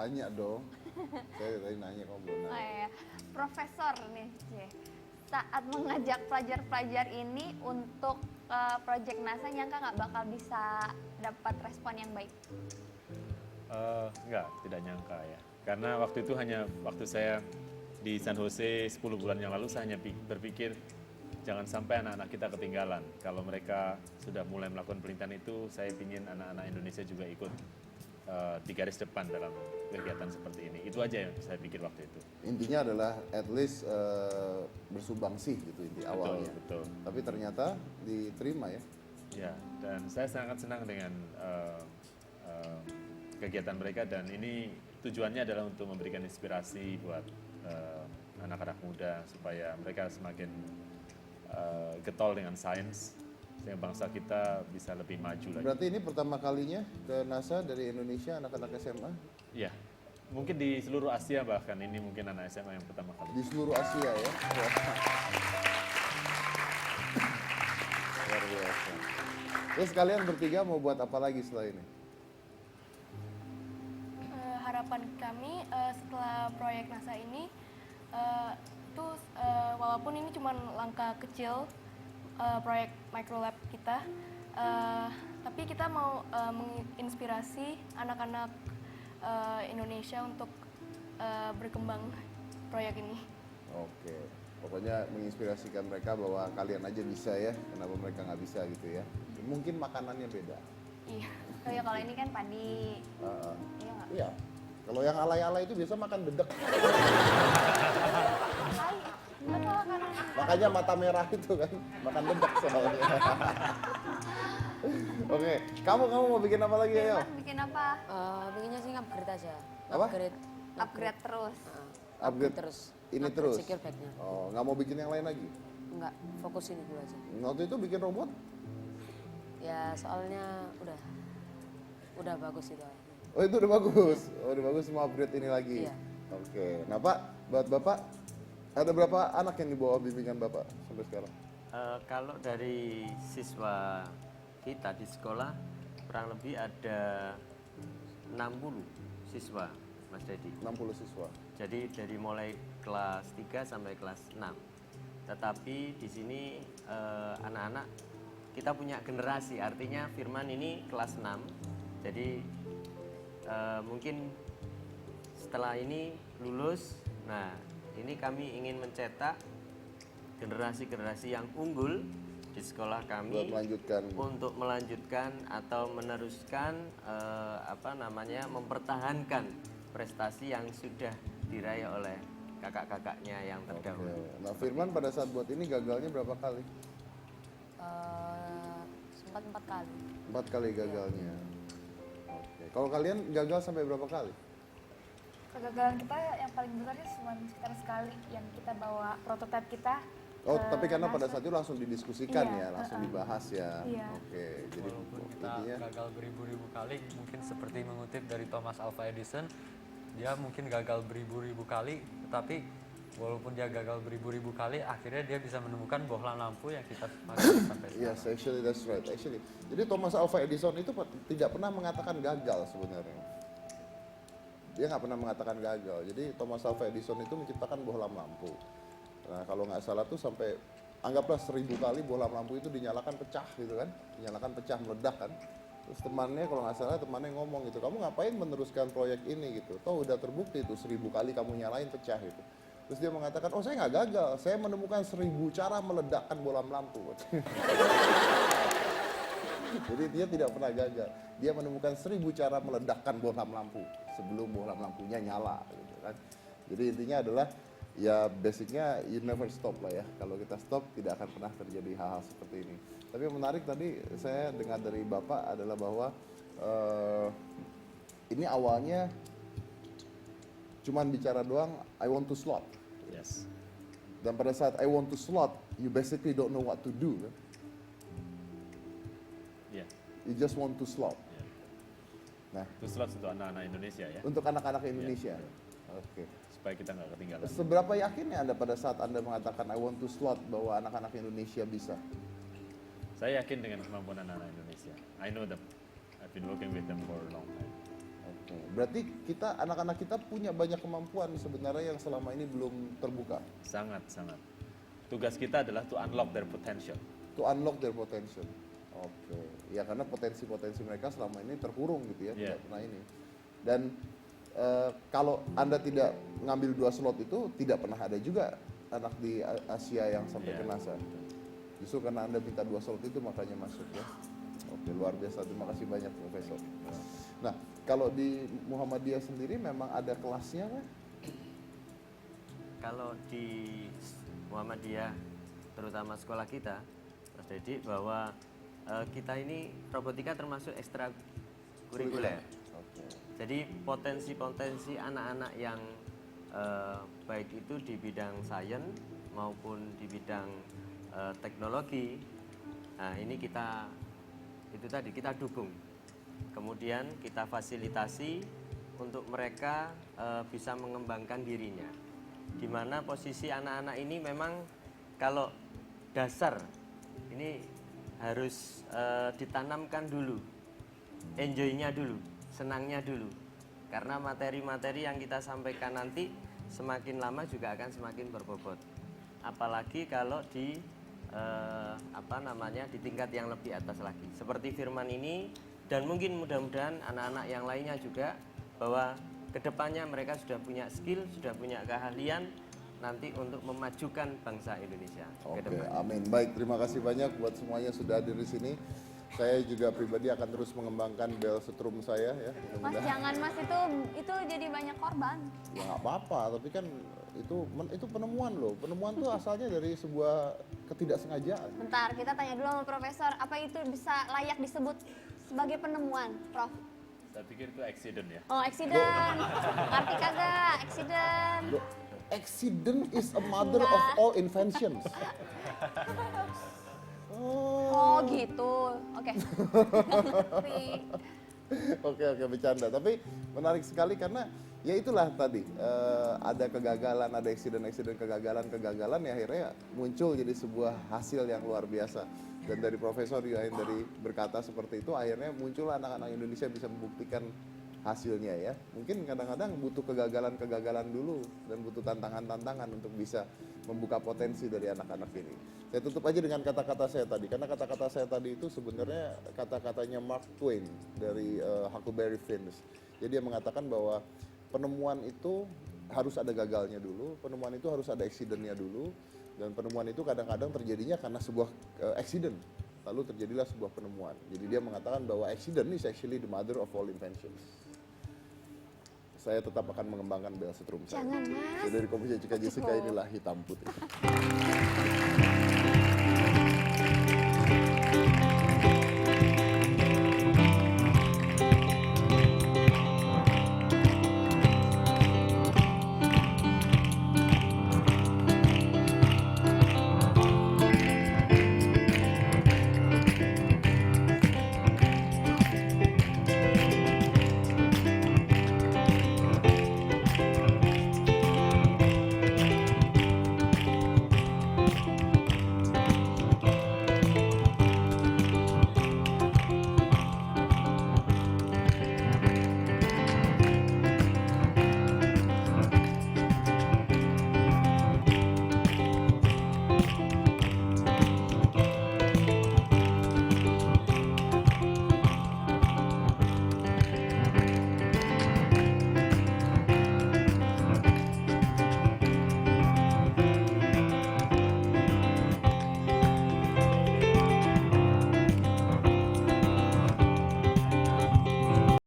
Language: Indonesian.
tanya dong. Saya tadi nanya, kamu belum Oh nanya. iya, Profesor nih, saat mengajak pelajar-pelajar ini untuk proyek NASA, nyangka nggak bakal bisa dapat respon yang baik? Enggak, tidak nyangka ya. Karena waktu itu waktu saya di San Jose 10 bulan yang lalu, saya hanya berpikir jangan sampai anak-anak kita ketinggalan. Kalau mereka sudah mulai melakukan penelitian itu, saya ingin anak-anak Indonesia juga ikut di garis depan dalam kegiatan seperti ini. Itu aja yang saya pikir waktu itu. Intinya adalah at least bersumbangsi gitu inti awalnya. Betul. Tapi ternyata diterima ya. Ya, dan saya sangat senang dengan kegiatan mereka, dan ini tujuannya adalah untuk memberikan inspirasi buat anak-anak muda supaya mereka semakin getol dengan sains sehingga bangsa kita bisa lebih maju lagi. Berarti ini pertama kalinya ke NASA dari Indonesia anak-anak SMA? Ya, mungkin di seluruh Asia, bahkan ini mungkin anak SMA yang pertama kali. Di seluruh Asia ya. Luar biasa. Terus kalian bertiga mau buat apa lagi setelah ini? Harapan kami setelah proyek NASA ini itu walaupun ini cuma langkah kecil proyek microlab kita, tapi kita mau menginspirasi anak-anak Indonesia untuk berkembang proyek ini. Oke, pokoknya menginspirasikan mereka bahwa kalian aja bisa ya, kenapa mereka nggak bisa gitu ya. Mungkin makanannya beda. Iya. Oh ya, kalau ini kan padi. Iya nggak? Iya, kalau yang alay-alay itu biasa makan dedek. Hai, apa karena Makanya mata merah itu kan, makan dedek soalnya. Oke, kamu mau bikin apa lagi ya? Firman bikin apa? Pengennya sih upgrade aja. Apa? Upgrade terus. Upgrade terus. ini Upgrade terus. secure bag-nya. Oh, nggak mau bikin yang lain lagi? Enggak, fokus ini dulu aja. Waktu itu bikin robot? Ya soalnya udah bagus itu. Oh itu udah bagus. Oh udah bagus, mau upgrade ini lagi. Iya. Oke, nah Pak, buat Bapak ada berapa anak yang di bawah bimbingan Bapak sampai sekarang? Kalau dari siswa kita di sekolah kurang lebih ada 60 siswa, Mas Dedi. 60 siswa. Jadi dari mulai kelas 3 sampai kelas 6. Tetapi di sini anak-anak kita punya generasi, artinya Firman ini kelas 6. Jadi mungkin setelah ini lulus, nah ini kami ingin mencetak generasi-generasi yang unggul di sekolah kami Buat melanjutkan. untuk melanjutkan atau meneruskan mempertahankan prestasi yang sudah diraih oleh kakak-kakaknya yang terdahulu. Oke. Nah Firman pada saat buat ini gagalnya berapa kali? Sempat 4 kali. 4 kali gagalnya. Oke. Kalau kalian gagal sampai berapa kali? Kegagalan kita yang paling besarnya cuma sekitar sekali yang kita bawa prototipe kita. Oh, ke tapi karena pada NASA. saat itu langsung didiskusikan Iya, ya, langsung dibahas ya. Iya. Oke, jadi Walaupun kita intinya gagal beribu-ribu kali, mungkin seperti mengutip dari Thomas Alva Edison, dia mungkin gagal beribu-ribu kali, tetapi walaupun dia gagal beribu-ribu kali, akhirnya dia bisa menemukan bohlam lampu yang kita pakai sampai sekarang. yes, actually that's right. Actually, jadi Thomas Alva Edison itu tidak pernah mengatakan gagal sebenarnya. Dia nggak pernah mengatakan gagal. Jadi Thomas Alva Edison itu menciptakan bohlam lampu. Nah kalau nggak salah tuh sampai anggaplah 1000 kali bohlam lampu itu dinyalakan pecah gitu kan, dinyalakan pecah meledak kan. Terus temannya kalau nggak salah temannya ngomong gitu, kamu ngapain meneruskan proyek ini gitu? Toh udah terbukti tuh 1000 kali kamu nyalain pecah gitu. Terus dia mengatakan, oh saya nggak gagal, saya menemukan 1000 cara meledakkan bohlam lampu. Jadi dia tidak pernah gagal. Dia menemukan 1000 cara meledakkan bohlam lampu sebelum bohlam lampunya nyala gitu kan. Jadi intinya adalah ya basicnya you never stop lah ya. Kalau kita stop tidak akan pernah terjadi hal-hal seperti ini. Tapi yang menarik tadi saya dengar dari Bapak adalah bahwa ini awalnya cuman bicara doang I want to slot. Yes. Dan pada saat I want to slot, you basically don't know what to do kan. Ya. You just want to slot. Nah, Itu slot untuk anak-anak Indonesia ya. untuk anak-anak Indonesia. Oke. Supaya kita nggak ketinggalan. Seberapa yakinnya Anda pada saat Anda mengatakan I want to slot bahwa anak-anak Indonesia bisa? Saya yakin dengan kemampuan anak-anak Indonesia. I know them. I've been working with them for a long time. Oke, berarti kita anak-anak kita punya banyak kemampuan sebenarnya yang selama ini belum terbuka. Sangat. Tugas kita adalah to unlock their potential. To unlock their potential. Oke, ya karena potensi-potensi mereka selama ini terkurung gitu ya, tidak pernah ini. Dan kalau Anda tidak ngambil 2 slot itu, tidak pernah ada juga anak di Asia yang sampai ke NASA. Justru karena Anda minta 2 slot itu makanya masuk ya. Oke, luar biasa. Terima kasih banyak Profesor. Nah, kalau di Muhammadiyah sendiri memang ada kelasnya kan? Kalau di Muhammadiyah, terutama sekolah kita, Mas Dedi, bahwa kita ini robotika termasuk ekstra kurikuler. Jadi potensi-potensi anak-anak yang baik itu di bidang sains maupun di bidang teknologi, nah ini kita dukung. Kemudian kita fasilitasi untuk mereka bisa mengembangkan dirinya. Di mana posisi anak-anak ini memang kalau dasar ini harus ditanamkan dulu, enjoy-nya dulu, senangnya dulu. Karena materi-materi yang kita sampaikan nanti semakin lama juga akan semakin berbobot. Apalagi kalau di di tingkat yang lebih atas lagi. Seperti Firman ini dan mungkin mudah-mudahan anak-anak yang lainnya juga, bahwa kedepannya mereka sudah punya skill, sudah punya keahlian nanti untuk memajukan bangsa Indonesia ke Oke, depan. amin. Baik, terima kasih banyak buat semuanya sudah hadir di sini. Saya juga pribadi akan terus mengembangkan bel setrum saya ya. Mas jangan Mas, itu jadi banyak korban. Ya nggak apa-apa, tapi kan itu penemuan loh. Penemuan tuh asalnya dari sebuah ketidaksengajaan. Bentar, kita tanya dulu sama Profesor, apa itu bisa layak disebut sebagai penemuan, Prof? Saya pikir itu accident ya. Oh, accident. Ngerti kagak? Accident. Loh, accident is a mother of all inventions. Oh, gitu. Oke. Ngerti. Oke, bercanda. Tapi menarik sekali karena ya itulah tadi ada kegagalan, ada accident kegagalan ya akhirnya muncul jadi sebuah hasil yang luar biasa. Dan dari Profesor juga yang dari berkata seperti itu akhirnya muncul anak-anak Indonesia bisa membuktikan hasilnya ya. Mungkin kadang-kadang butuh kegagalan dulu dan butuh tantangan-tantangan untuk bisa membuka potensi dari anak-anak ini. Saya tutup aja dengan kata-kata saya tadi, karena kata-kata saya tadi itu sebenarnya kata-katanya Mark Twain dari Huckleberry Finn. Jadi dia mengatakan bahwa penemuan itu harus ada gagalnya dulu, penemuan itu harus ada accident-nya dulu, dan penemuan itu kadang-kadang terjadinya karena sebuah accident. Lalu terjadilah sebuah penemuan. Jadi dia mengatakan bahwa accident is actually the mother of all inventions. Saya tetap akan mengembangkan bel setrum saya. Jangan, Mas. Jadi dari Komisi Jessica inilah hitam putih.